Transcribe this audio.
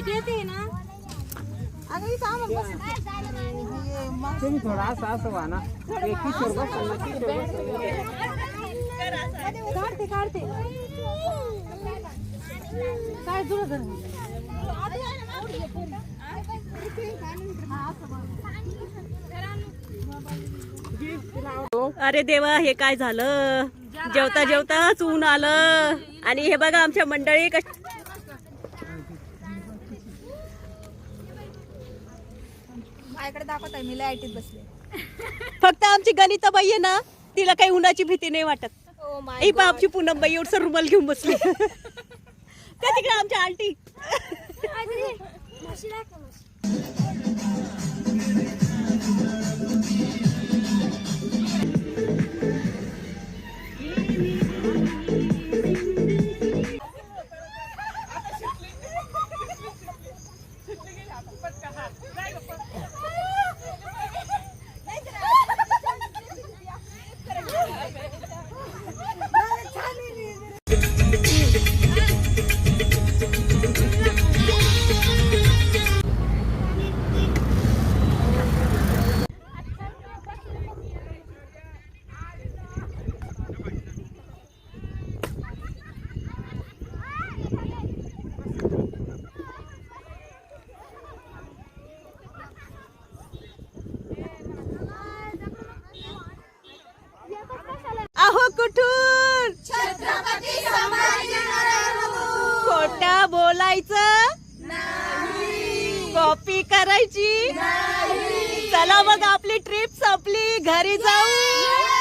येते ना अगं इथं आम्हाला तुम्ही थोडा असं व्हा ना किशोर काढते काढते काय जुळत अरे देवा हे काय झालं जेवता जेवताच ऊन आलं आणि हे बघा आमच्या मंडळी माझ्याकडे दाखवत आहे मी लाईटीत बसले फक्त आमची गणिताबाई आहे ना तिला काही उन्हाची भीती नाही वाटत ओ माय ही पण आमची पूनमबाई एवढं रुमाल घेऊन बसली त्या तिकडे आमच्या आंटी अहो कुठून खोटा बोलायचं कॉपी करायची चला मग आपली ट्रिप संपली घरी जाऊ